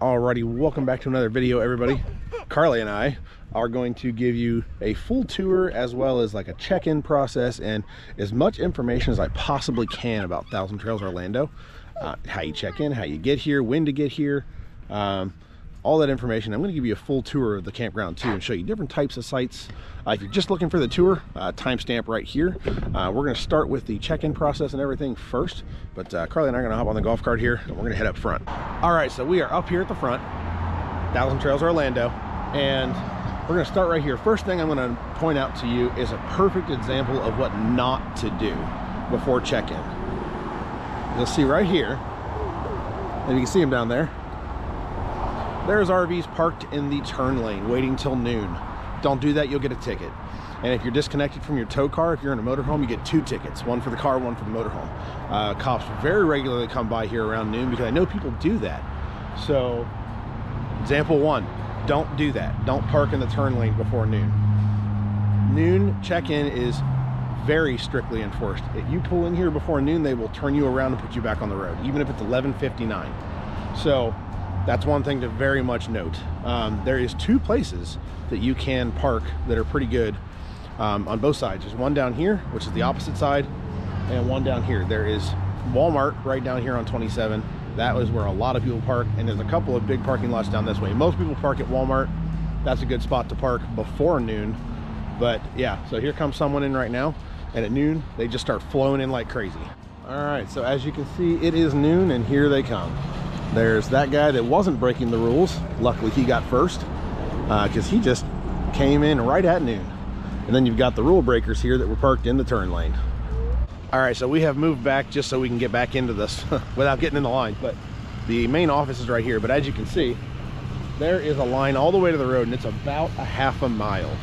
Alrighty, welcome back to another video, everybody. Carly and I are going to give you a full tour as well as like a check-in process and as much information as I possibly can about Thousand Trails Orlando. How you check in, how you get here, when to get here, all that information. I'm going to give you a full tour of the campground too and show you different types of sites. If you're just looking for the tour, timestamp right here. We're going to start with the check-in process and everything first, but Carly and I are going to hop on the golf cart here and we're going to head up front. All right, so we are up here at the front, Thousand Trails Orlando, and we're going to start right here. First thing I'm going to point out to you is a perfect example of what not to do before check-in. You'll see right here, and you can see them down there. There's RVs parked in the turn lane waiting till noon. Don't do that, you'll get a ticket. And if you're disconnected from your tow car, if you're in a motorhome, you get 2 tickets, one for the car, one for the motorhome. Cops very regularly come by here around noon because I know people do that. So, example 1, don't do that. Don't park in the turn lane before noon. Noon check-in is very strictly enforced. If you pull in here before noon, they will turn you around and put you back on the road, even if it's 11:59. So, that's one thing to very much note. There is 2 places that you can park that are pretty good on both sides. There's one down here, which is the opposite side, and one down here. There is Walmart right down here on 27. That is where a lot of people park, and there's a couple of big parking lots down this way. Most people park at Walmart. That's a good spot to park before noon. But yeah, so here comes someone in right now, and at noon, they just start flowing in like crazy. All right, so as you can see, it is noon, and here they come. There's that guy that wasn't breaking the rules. Luckily, he got first because he just came in right at noon. And then you've got the rule breakers here that were parked in the turn lane. All right, so we have moved back just so we can get back into this without getting in the line. But the main office is right here. But as you can see, there is a line all the way to the road, and it's about a half a mile.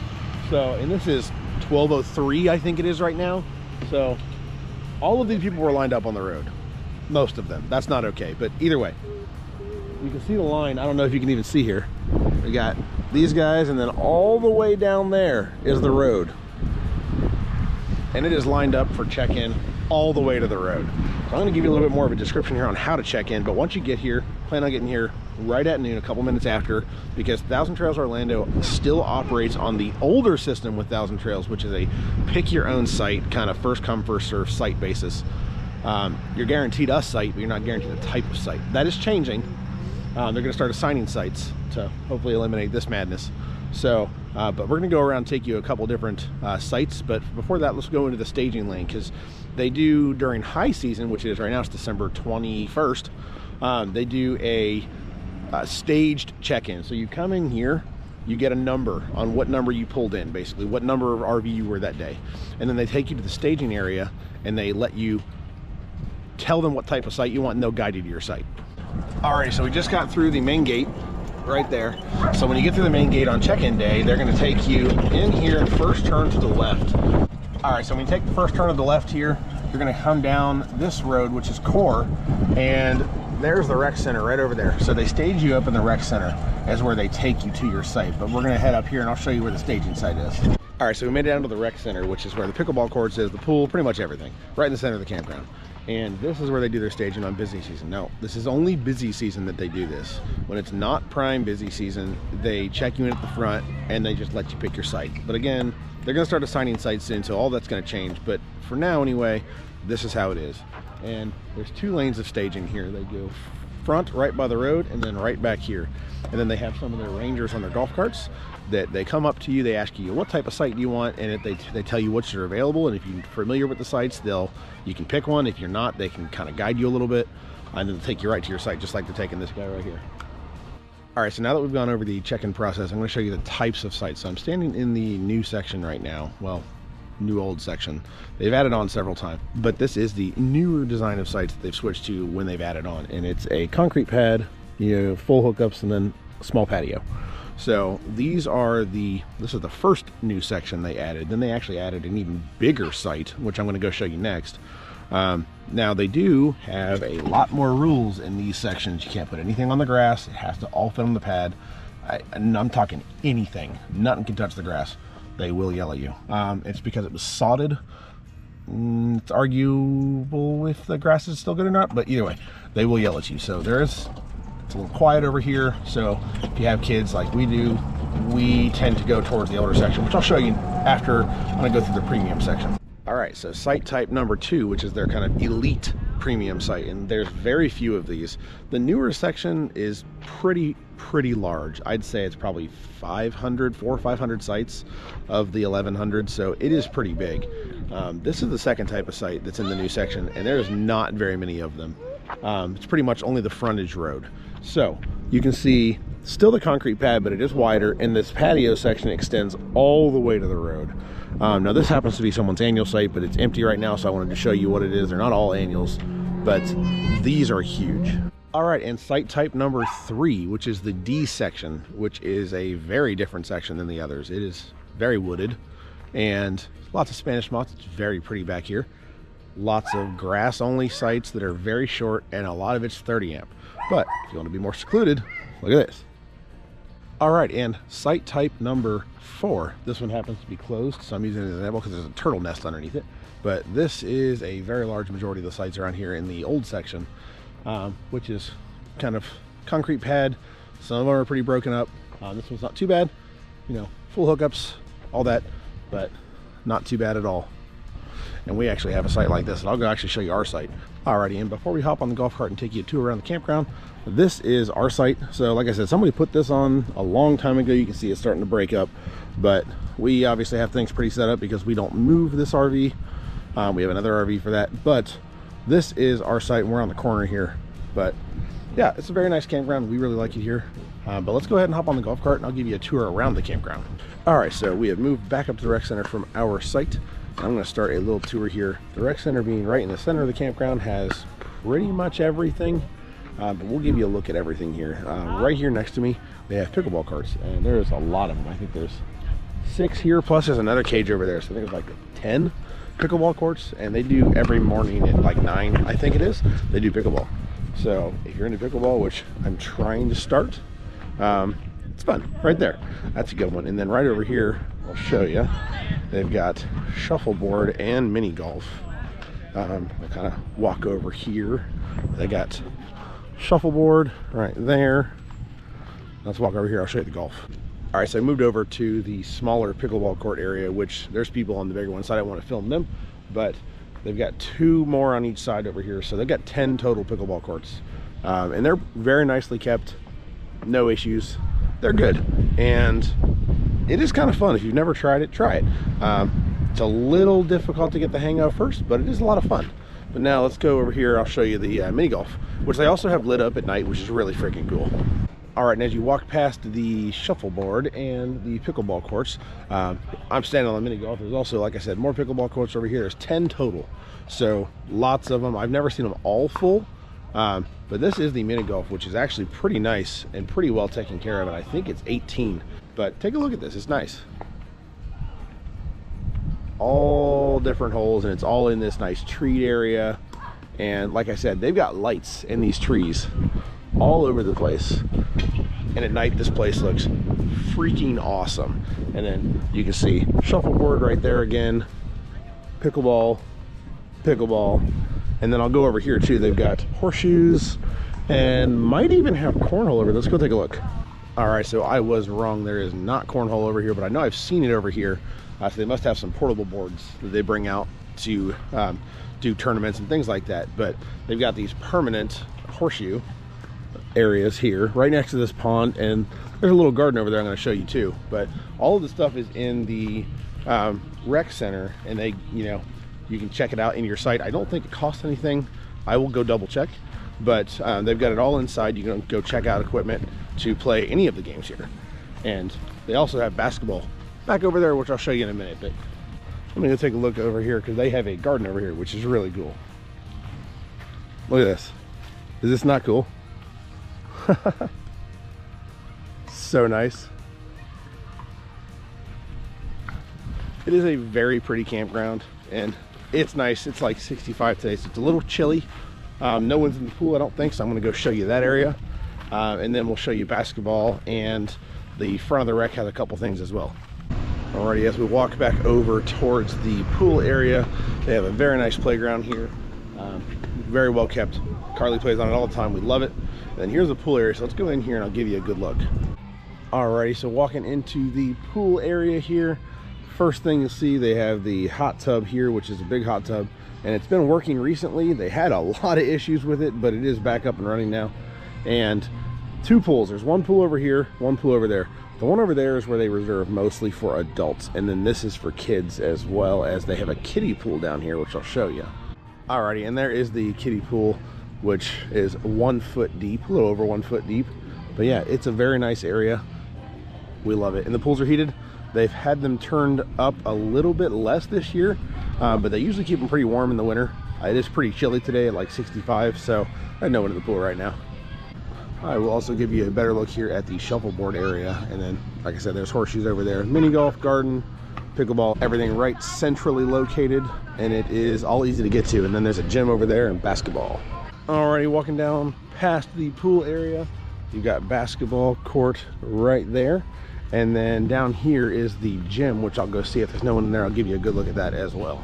So, and this is 12:03, I think it is right now. So all of these people were lined up on the road. Most of them. That's not okay, but either way, you can see the line. I don't know if you can even see here. We got these guys, and then all the way down there is the road, and it is lined up for check-in all the way to the road. So I'm going to give you a little bit more of a description here on how to check in, but once you get here, plan on getting here right at noon, a couple minutes after, because Thousand Trails Orlando still operates on the older system with Thousand Trails, which is a pick your own site, kind of first come first serve site basis. You're guaranteed a site, but you're not guaranteed a type of site. That is changing. They're going to start assigning sites to hopefully eliminate this madness. So, but we're going to go around and take you a couple different sites. But before that, let's go into the staging lane, because they do during high season, which is right now, it's December 21st. They do a staged check-in. So you come in here, you get a number on what number you pulled in, basically what number of RV you were that day, and then they take you to the staging area and they let you tell them what type of site you want, and they'll guide you to your site. All right, so we just got through the main gate right there. So when you get through the main gate on check-in day, they're going to take you in here and first turn to the left. All right, so when you take the first turn to the left here, you're going to come down this road, which is Core, and there's the rec center right over there. So they stage you up in the rec center as where they take you to your site, but we're going to head up here and I'll show you where the staging site is. All right, so we made it down to the rec center, which is where the pickleball courts is, the pool, pretty much everything, right in the center of the campground. And this is where they do their staging on busy season. Now, this is only busy season that they do this. When it's not prime busy season, they check you in at the front and they just let you pick your site. But again, they're gonna start assigning sites soon, so all that's gonna change. But for now anyway, this is how it is. And there's 2 lanes of staging here. They go front right by the road and then right back here. And then they have some of their rangers on their golf carts that they come up to you, they ask you what type of site do you want, and they tell you which are available. And if you're familiar with the sites, you can pick one. If you're not, they can kind of guide you a little bit, and then take you right to your site, just like they're taking this guy right here. All right, so now that we've gone over the check-in process, I'm going to show you the types of sites. So I'm standing in the new section right now. Well, new old section. They've added on several times, but this is the newer design of sites that they've switched to when they've added on, and it's a concrete pad, full hookups, and then a small patio. So this is the first new section they added. Then they actually added an even bigger site, which I'm going to go show you next. Now they do have a lot more rules in these sections. You can't put anything on the grass. It has to all fit on the pad. I'm talking anything. Nothing can touch the grass. They will yell at you. It's because it was sodded. It's arguable if the grass is still good or not, but either way, they will yell at you. So there's It's a little quiet over here, so if you have kids like we do, we tend to go towards the older section, which I'll show you after when I go through the premium section. All right, so site type number 2, which is their kind of elite premium site, and there's very few of these. The newer section is pretty large. I'd say it's probably 400 or 500 sites of the 1100, so it is pretty big. This is the second type of site that's in the new section, and there's not very many of them. It's pretty much only the frontage road. So you can see still the concrete pad, but it is wider, and this patio section extends all the way to the road. Now this happens to be someone's annual site, but it's empty right now, so I wanted to show you what it is. They're not all annuals, but these are huge. All right, and site type number 3, which is the D section, which is a very different section than the others. It is very wooded and lots of Spanish moss. It's very pretty back here. Lots of grass only sites that are very short, and a lot of it's 30 amp. But if you want to be more secluded, look at this. All right, and site type number 4. This one happens to be closed, so I'm using it as an example because there's a turtle nest underneath it. But this is a very large majority of the sites around here in the old section, which is kind of concrete pad. Some of them are pretty broken up. This one's not too bad, you know, full hookups, all that, but not too bad at all. And we actually have a site like this, and I'll go actually show you our site. Alrighty, and before we hop on the golf cart and take you a tour around the campground, this is our site. So like I said, somebody put this on a long time ago. You can see it's starting to break up, but we obviously have things pretty set up because we don't move this RV. We have another RV for that, but this is our site, and we're on the corner here. But yeah, it's a very nice campground. We really like it here. But let's go ahead and hop on the golf cart, and I'll give you a tour around the campground. All right, so we have moved back up to the rec center from our site. I'm going to start a little tour here. The rec center, being right in the center of the campground, has pretty much everything, but we'll give you a look at everything here. Right here next to me, they have pickleball courts, and there's a lot of them. I think there's 6 here, plus there's another cage over there, so I think it's like 10 pickleball courts, and they do every morning at like 9, I think it is, they do pickleball. So if you're into pickleball, which I'm trying to start, it's fun right there. That's a good one. And then right over here, I'll show you, they've got shuffleboard and mini golf. I'll kind of walk over here. They got shuffleboard right there. Let's walk over here, I'll show you the golf. All right, so I moved over to the smaller pickleball court area, which there's people on the bigger one, so I don't want to film them, but they've got 2 more on each side over here, so they've got 10 total pickleball courts. And they're very nicely kept, no issues. They're good, and it is kind of fun. If you've never tried it, try it. It's a little difficult to get the hang of first, but it is a lot of fun. But now let's go over here. I'll show you the mini golf, which they also have lit up at night, which is really freaking cool. All right, and as you walk past the shuffleboard and the pickleball courts, I'm standing on the mini golf. There's also, like I said, more pickleball courts over here. There's 10 total, so lots of them. I've never seen them all full, but this is the mini golf, which is actually pretty nice and pretty well taken care of. And I think it's 18, but take a look at this. It's nice. All different holes, and it's all in this nice tree area. And like I said, they've got lights in these trees all over the place, and at night this place looks freaking awesome. And then you can see shuffleboard right there again, pickleball, and then I'll go over here too. They've got horseshoes and might even have cornhole over there. Let's go take a look. All right, so I was wrong. There is not cornhole over here, but I know I've seen it over here. So they must have some portable boards that they bring out to do tournaments and things like that. But they've got these permanent horseshoe areas here right next to this pond, and there's a little garden over there I'm going to show you too. But all of the stuff is in the rec center, and they, you can check it out in your site. I don't think it costs anything. I will go double check, but they've got it all inside. You can go check out equipment to play any of the games here. And they also have basketball back over there, which I'll show you in a minute. But I'm gonna go take a look over here because they have a garden over here, which is really cool. Look at this. Is this not cool? So nice. It is a very pretty campground, and it's nice. It's like 65 today, so it's a little chilly. No one's in the pool, I don't think, so I'm gonna go show you that area, and then we'll show you basketball, and the front of the rec has a couple things as well. Alrighty, as we walk back over towards the pool area, they have a very nice playground here. Very well kept. Carly plays on it all the time. We love it. Then here's the pool area, so let's go in here and I'll give you a good look. Alrighty, so walking into the pool area here, first thing you'll see, they have the hot tub here, which is a big hot tub, and it's been working recently. They had a lot of issues with it, but it is back up and running now. And two pools, there's one pool over here, one pool over there. The one over there is where they reserve mostly for adults, and then this is for kids, as well as they have a kiddie pool down here, which I'll show you. Alrighty, and there is the kiddie pool, which is 1 foot deep, a little over 1 foot deep. But yeah, it's a very nice area. We love it. And the pools are heated. They've had them turned up a little bit less this year, but they usually keep them pretty warm in the winter. It is pretty chilly today at like 65, so I have no one in the pool right now. I will also give you a better look here at the shuffleboard area, and then like I said, there's horseshoes over there, mini golf, garden, pickleball, everything right centrally located, and it is all easy to get to. And then there's a gym over there and basketball. Alrighty, walking down past the pool area, you've got basketball court right there, and then down here is the gym, which I'll go see. If there's no one in there, I'll give you a good look at that as well.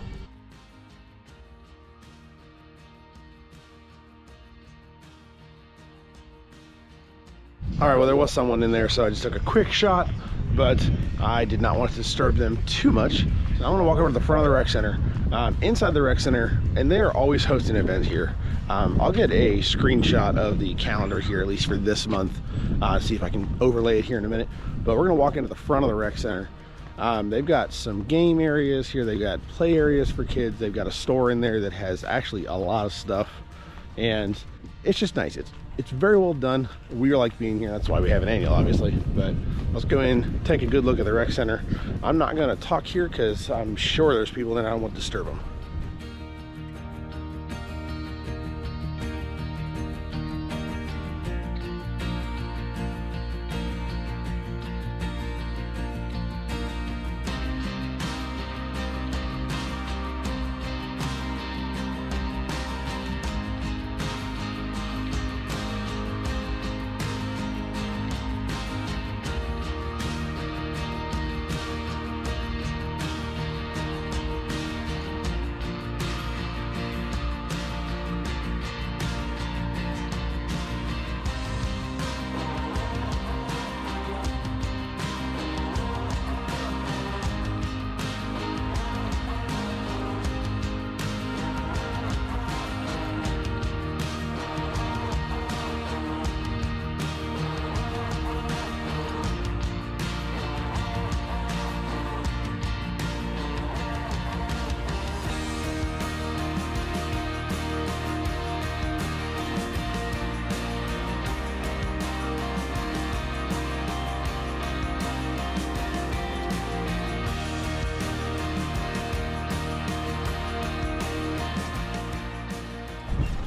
All right, well, there was someone in there, so I just took a quick shot, but I did not want to disturb them too much. So I'm gonna walk over to the front of the rec center. Inside the rec center, and they are always hosting events here. I'll get a screenshot of the calendar here, at least for this month, see if I can overlay it here in a minute. But we're gonna walk into the front of the rec center. They've got some game areas here. They've got play areas for kids. They've got a store in there that has actually a lot of stuff, and it's just nice. It's very well done. We like being here. That's why we have an annual, obviously. But let's go in, take a good look at the rec center. I'm not gonna talk here because I'm sure there's people there and I don't want to disturb them.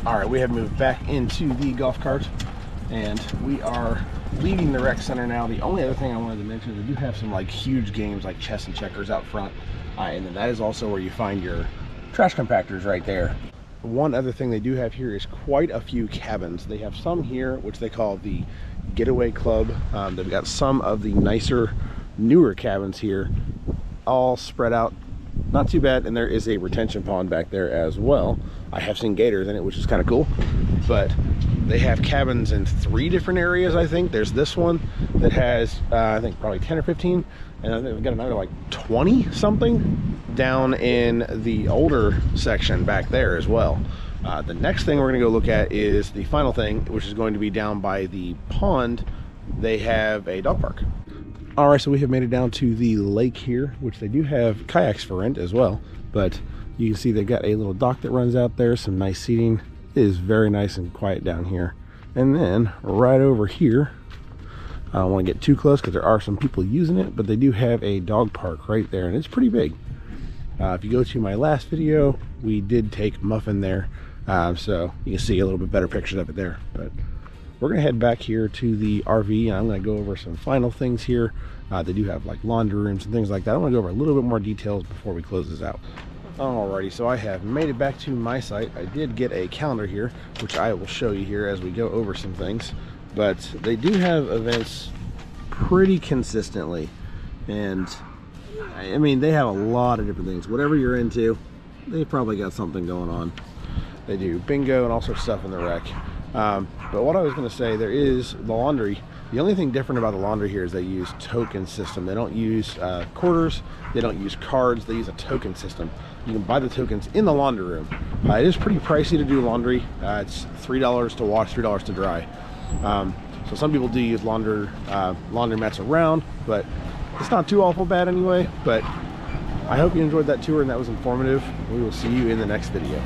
All right, we have moved back into the golf cart and we are leaving the rec center now. The only other thing I wanted to mention is we do have some like huge games like chess and checkers out front, and then that is also where you find your trash compactors right there. One other thing they do have here is quite a few cabins. They have some here which they call the Getaway Club. They've got some of the nicer, newer cabins here, all spread out. Not too bad, and there is a retention pond back there as well. I have seen gators in it, which is kind of cool. But they have cabins in 3 different areas, I think. There's this one that has, I think, probably 10 or 15. And I think we've got another like 20 something down in the older section back there as well. The next thing we're going to go look at is the final thing, which is going to be down by the pond. They have a dog park. All right, so we have made it down to the lake here, which they do have kayaks for rent as well. But you can see they've got a little dock that runs out there, some nice seating. It is very nice and quiet down here. And then right over here, I don't want to get too close because there are some people using it, but they do have a dog park right there, and it's pretty big. If you go to my last video, we did take Muffin there, so you can see a little bit better pictures of it there. But we're gonna head back here to the RV, and I'm gonna go over some final things here. They do have like laundry rooms and things like that. I want to go over a little bit more details before we close this out. Alrighty, so I have made it back to my site. I did get a calendar here, which I will show you here as we go over some things. But they do have events pretty consistently, and I mean, they have a lot of different things. Whatever you're into, they've probably got something going on. They do bingo and all sorts of stuff in the rec. But what I was going to say, there is the laundry. The only thing different about the laundry here is they use token system. They don't use quarters, they don't use cards, they use a token system. You can buy the tokens in the laundry room. It is pretty pricey to do laundry. It's $3 to wash, $3 to dry. So some people do use laundromats around, but it's not too awful bad anyway. But I hope you enjoyed that tour and that was informative. We will see you in the next video.